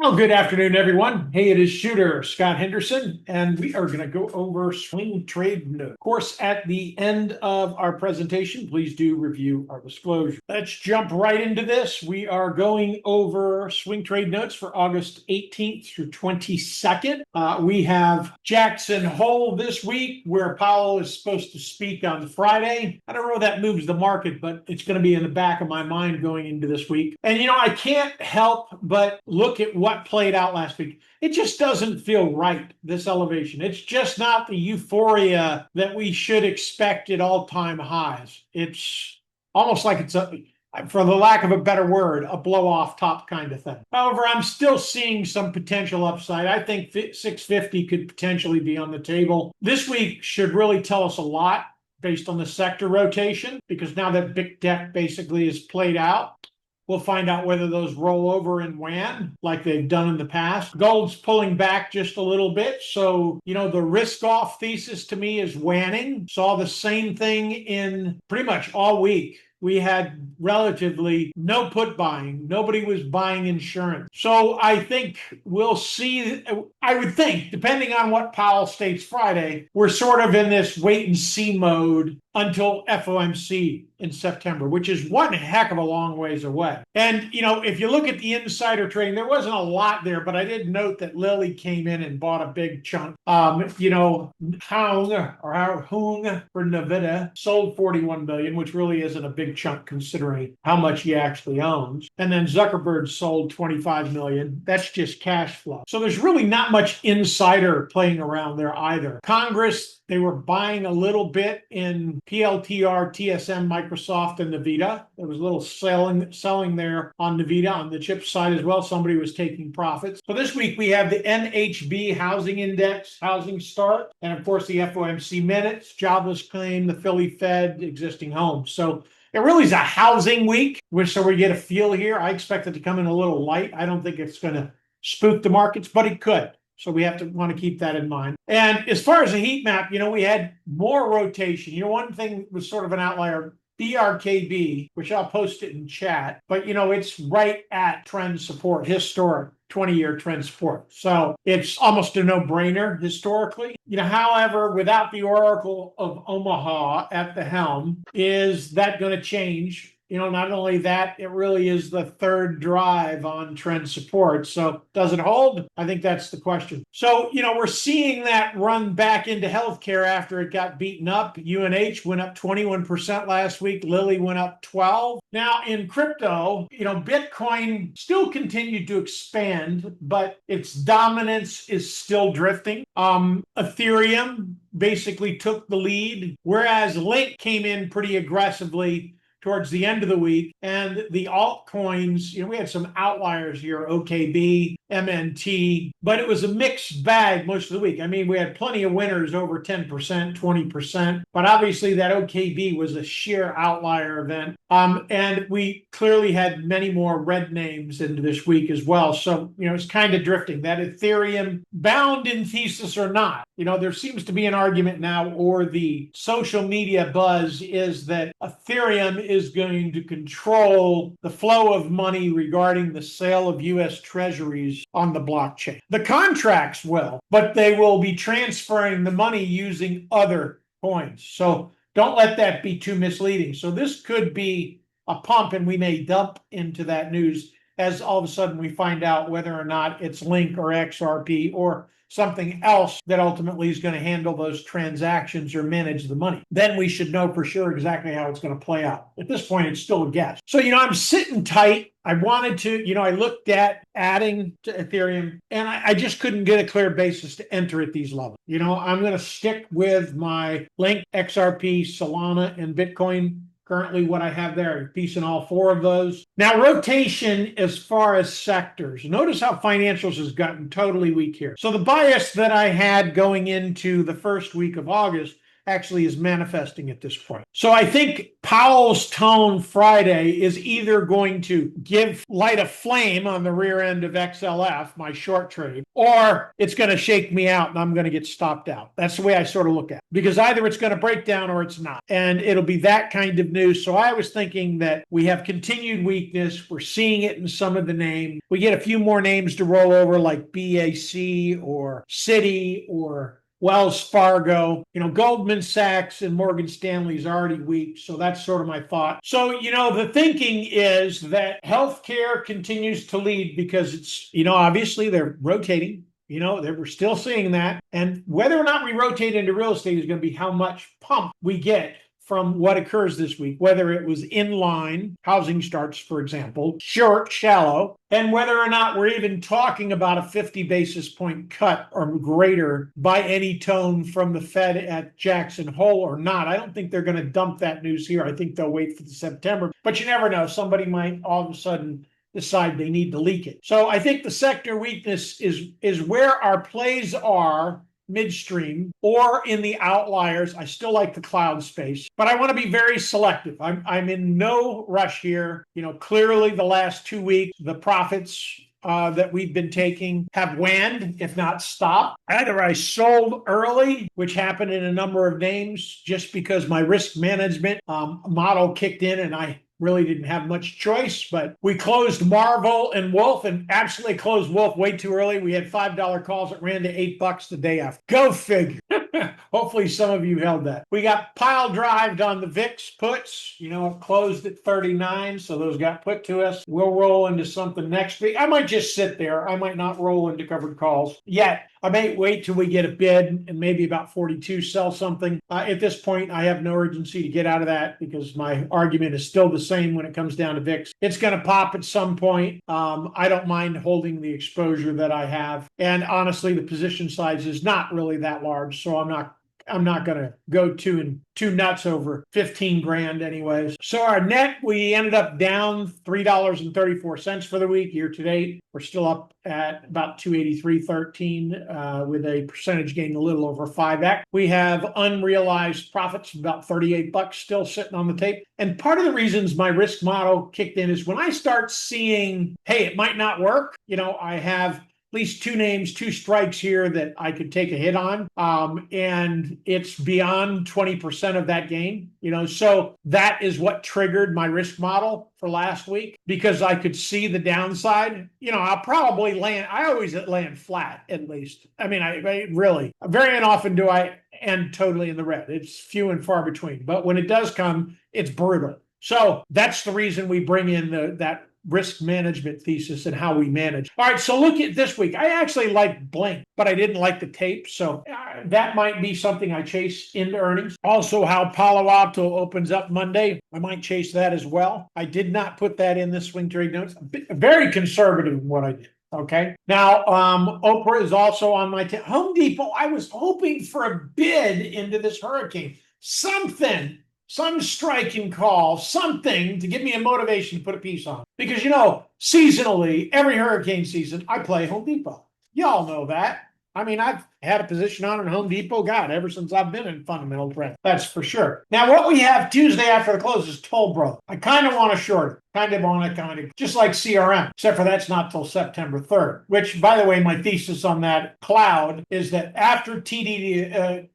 Well, good afternoon, everyone. Hey, it is Shooter Scott Henderson, and we are going to go over swing trade notes. Of course, at the end of our presentation, please do review our disclosure. Let's jump right into this. We are going over swing trade notes for August 18th through 22nd. We have Jackson Hole this week, where Powell is supposed to speak on Friday. I don't know if that moves the market, but it's going to be in the back of my mind going into this week. And, I can't help but look at what played out last week. It just doesn't feel right, this elevation. It's just not the euphoria that we should expect at all-time highs. It's almost like it's for the lack of a better word, a blow-off top kind of thing. However, I'm still seeing some potential upside. I think 650 could potentially be on the table. This week should really tell us a lot based on the sector rotation, because now that big tech basically is played out, we'll find out whether those roll over and WAN like they've done in the past. Gold's pulling back just a little bit. So, the risk off thesis to me is WANing. Saw the same thing in pretty much all week. We had relatively no put buying. Nobody was buying insurance. So I think we'll see. I would think, depending on what Powell states Friday, we're sort of in this wait and see mode until FOMC in September, which is one heck of a long ways away. And, if you look at the insider trading, there wasn't a lot there, but I did note that Lilly came in and bought a big chunk. Hung for Nvidia sold 41 million, which really isn't a big chunk considering how much he actually owns. And then Zuckerberg sold 25 million. That's just cash flow. So there's really not much insider playing around there either. Congress, they were buying a little bit in PLTR, TSM, Microsoft, and Nvidia. There was a little selling there on Nvidia on the chip side as well. Somebody was taking profits. So this week we have the NHB housing index, housing start, and of course the FOMC minutes, jobless claim, the Philly Fed, existing homes. So it really is a housing week, so we get a feel here. I expect it to come in a little light. I don't think it's going to spook the markets, but it could. So we have to want to keep that in mind. And as far as the heat map, we had more rotation. One thing was sort of an outlier, BRKB, which I'll post it in chat, but it's right at trend support, historic 20-year trend support. So it's almost a no-brainer historically. However, without the Oracle of Omaha at the helm, is that going to change? Not only that, it really is the third drive on trend support. So does it hold? I think that's the question. So, we're seeing that run back into healthcare after it got beaten up. UNH went up 21% last week. Lilly went up 12%. Now in crypto, Bitcoin still continued to expand, but its dominance is still drifting. Ethereum basically took the lead, whereas Link came in pretty aggressively towards the end of the week. And the altcoins, we had some outliers here, OKB, MNT, but it was a mixed bag most of the week. We had plenty of winners over 10%, 20%, but obviously that OKB was a sheer outlier event. And we clearly had many more red names into this week as well. So, it's kind of drifting. That Ethereum, bound in thesis or not, there seems to be an argument now, or the social media buzz is that Ethereum is going to control the flow of money regarding the sale of U.S. treasuries on the blockchain. The contracts will, but they will be transferring the money using other coins. So don't let that be too misleading. So this could be a pump, and we may dump into that news as all of a sudden we find out whether or not it's Link or XRP or something else that ultimately is going to handle those transactions or manage the money. Then we should know for sure exactly how it's going to play out. At this point, it's still a guess. So, I'm sitting tight. I wanted to, I looked at adding to Ethereum, and I just couldn't get a clear basis to enter at these levels. I'm going to stick with my Link, XRP, Solana, and Bitcoin. Currently what I have there, a piece in all four of those. Now, rotation as far as sectors. Notice how financials has gotten totally weak here. So the bias that I had going into the first week of August actually is manifesting at this point. So I think Powell's tone Friday is either going to light a flame on the rear end of XLF, my short trade, or it's going to shake me out and I'm going to get stopped out. That's the way I sort of look at it, because either it's going to break down or it's not. And it'll be that kind of news. So I was thinking that we have continued weakness. We're seeing it in some of the names. We get a few more names to roll over like BAC or Citi or Wells Fargo. Goldman Sachs and Morgan Stanley is already weak. So that's sort of my thought. So, the thinking is that healthcare continues to lead because it's, obviously they're rotating. We're still seeing that. And whether or not we rotate into real estate is going to be how much pump we get from what occurs this week, whether it was in line, housing starts, for example, short, shallow, and whether or not we're even talking about a 50 basis point cut or greater by any tone from the Fed at Jackson Hole or not. I don't think they're going to dump that news here. I think they'll wait for the September, but you never know. Somebody might all of a sudden decide they need to leak it. So I think the sector weakness is where our plays are midstream or in the outliers. I still like the cloud space, but I want to be very selective. I'm in no rush here. Clearly the last 2 weeks, the profits that we've been taking have waned, if not stopped. Either I sold early, which happened in a number of names, just because my risk management model kicked in and I really didn't have much choice, but we closed Marvel and Wolf and absolutely closed Wolf way too early. We had $5 calls that ran to $8 the day after. Go figure. Hopefully some of you held that. We got pile drived on the VIX puts. It closed at 39, so those got put to us. We'll roll into something next week. I might just sit there. I might not roll into covered calls yet. I may wait till we get a bid and maybe about 42 sell something. At this point, I have no urgency to get out of that because my argument is still the same when it comes down to VIX. It's going to pop at some point. I don't mind holding the exposure that I have. And honestly, the position size is not really that large, so I'm not going to go too nuts over 15 grand anyways. So our net, we ended up down $3.34 for the week year to date. We're still up at about 283.13 with a percentage gain a little over 5x. We have unrealized profits of about $38 still sitting on the tape. And part of the reasons my risk model kicked in is when I start seeing, hey, it might not work. I have least two names, two strikes here that I could take a hit on. And it's beyond 20% of that gain, so that is what triggered my risk model for last week because I could see the downside. I'll probably I always land flat at least. I mean, I really, very often do I end totally in the red. It's few and far between, but when it does come, it's brutal. So that's the reason we bring in that risk management thesis and how we manage. All right, so look at this week. I actually like Blink, but I didn't like the tape. So that might be something I chase into earnings. Also, how Palo Alto opens up Monday. I might chase that as well. I did not put that in the swing trade notes. Very conservative in what I did. Okay. Now, Oprah is also on my Home Depot. I was hoping for a bid into this hurricane. Some striking call, something to give me a motivation to put a piece on. Because, seasonally, every hurricane season, I play Home Depot. Y'all know that. I mean, I've had a position on in Home Depot, God, ever since I've been in fundamental trend. That's for sure. Now, what we have Tuesday after the close is Toll Brothers. I kind of want to short it. Just like CRM, except for that's not till September 3rd, which, by the way, my thesis on that cloud is that after TTD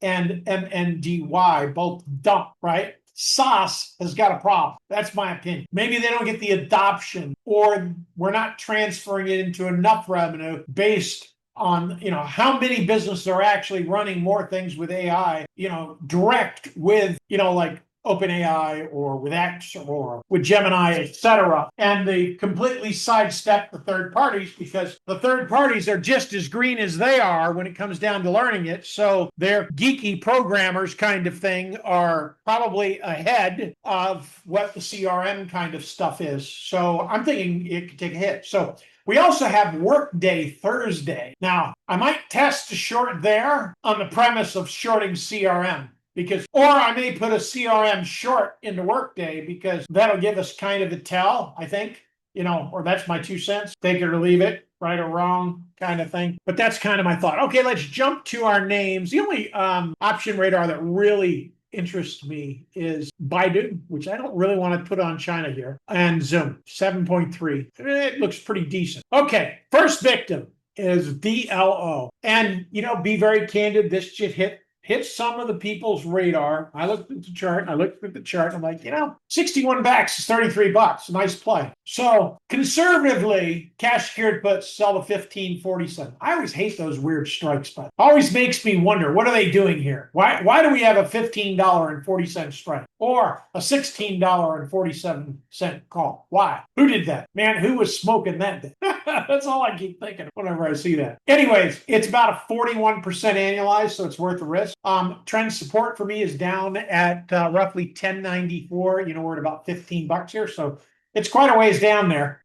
and MNDY both dump, right? SAS has got a problem. That's my opinion. Maybe they don't get the adoption or we're not transferring it into enough revenue based on, how many businesses are actually running more things with AI, direct with, like OpenAI or with X or with Gemini, etc. And they completely sidestep the third parties because the third parties are just as green as they are when it comes down to learning it. So their geeky programmers kind of thing are probably ahead of what the CRM kind of stuff is. So I'm thinking it could take a hit. So we also have Workday Thursday. Now, I might test a short there on the premise of shorting CRM. Or I may put a CRM short into Workday because that'll give us kind of a tell, I think. or that's my 2 cents. Take it or leave it, right or wrong kind of thing. But that's kind of my thought. Okay, let's jump to our names. The only option radar that really interests me is Baidu, which I don't really want to put on China here, and Zoom, 7.3. It looks pretty decent. Okay, first victim is DLO. And, be very candid, this just hit some of the people's radar. I looked at the chart, and I'm like, 61 backs is $33. Nice play. So conservatively, cash secured puts sell to 15.47. I always hate those weird strikes, but always makes me wonder, what are they doing here? Why do we have a $15.40 strike or a $16.47 call? Why? Who did that? Man, who was smoking that day? That's all I keep thinking whenever I see that. Anyways, it's about a 41% annualized, so it's worth the risk. Trend support for me is down at roughly 1094. We're at about $15 here, so it's quite a ways down there,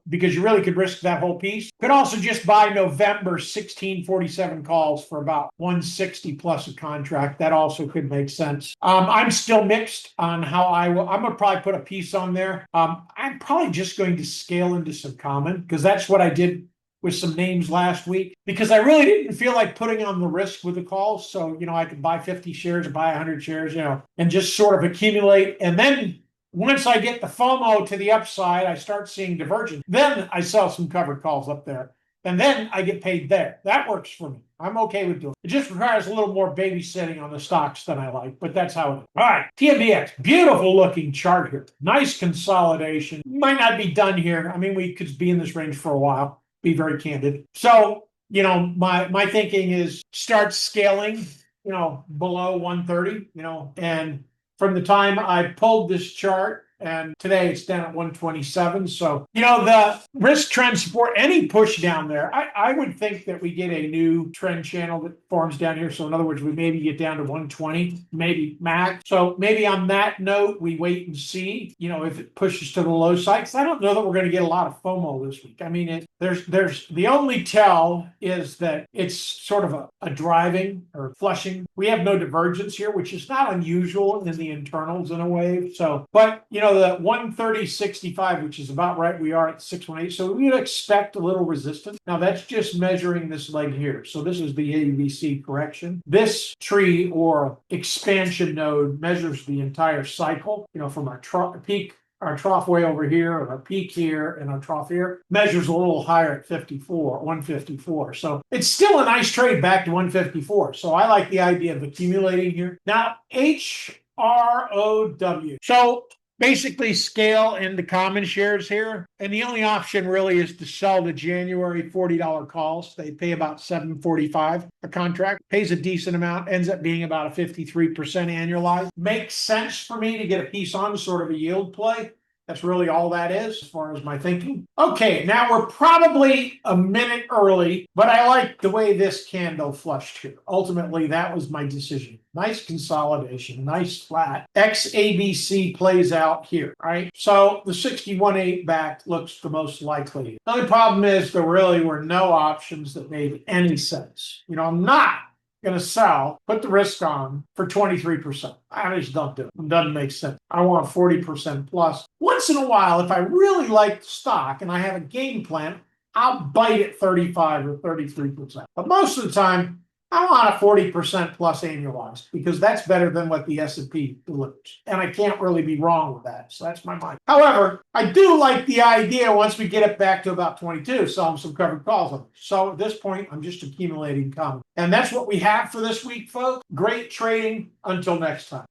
because you really could risk that whole piece. Could also just buy November 1647 calls for about 160 plus a contract. That also could make sense. I'm still mixed on how I'm going to probably put a piece on there. I'm probably just going to scale into some common, because that's what I did with some names last week, because I really didn't feel like putting on the risk with the calls. So, I could buy 50 shares or buy 100 shares, and just sort of accumulate. And then once I get the FOMO to the upside, I start seeing divergence. Then I sell some covered calls up there. And then I get paid there. That works for me. I'm okay with doing it. It just requires a little more babysitting on the stocks than I like, but that's how it is. All right, TMBX, beautiful looking chart here. Nice consolidation. Might not be done here. I mean, we could be in this range for a while, be very candid. So, my thinking is start scaling, below 130, and from the time I pulled this chart, and today it's down at 127. So, the risk trend support, any push down there, I would think that we get a new trend channel that forms down here. So in other words, we maybe get down to 120, maybe max. So maybe on that note, we wait and see, if it pushes to the low side. 'Cause I don't know that we're going to get a lot of FOMO this week. I mean, there's the only tell is that it's sort of a driving or flushing. We have no divergence here, which is not unusual in the internals in a wave. So, but, the 130.65, which is about right, we are at 618. So we would expect a little resistance. Now that's just measuring this leg here. So this is the ABC correction. This tree or expansion node measures the entire cycle, from our peak, our trough way over here, or our peak here, and our trough here, measures a little higher at 154. So it's still a nice trade back to 154. So I like the idea of accumulating here. Now, HROW. So basically scale into common shares here. And the only option really is to sell the January $40 calls. They pay about $7.45 a contract. Pays a decent amount, ends up being about a 53% annualized. Makes sense for me to get a piece on, sort of a yield play. That's really all that is as far as my thinking. Okay, now we're probably a minute early, but I like the way this candle flushed here. Ultimately, that was my decision. Nice consolidation, nice flat. XABC plays out here, right? So the 61.8 back looks the most likely. The only problem is there really were no options that made any sense. I'm not going to sell, put the risk on for 23%. I just don't do it. It doesn't make sense. I want 40% plus. Once in a while, if I really like the stock and I have a game plan, I'll bite at 35 or 33%. But most of the time, I want a 40% plus annualized, because that's better than what the S&P delivers. And I can't really be wrong with that. So that's my mind. However, I do like the idea once we get it back to about 22, selling some covered calls on it. So at this point, I'm just accumulating common. And that's what we have for this week, folks. Great trading. Until next time.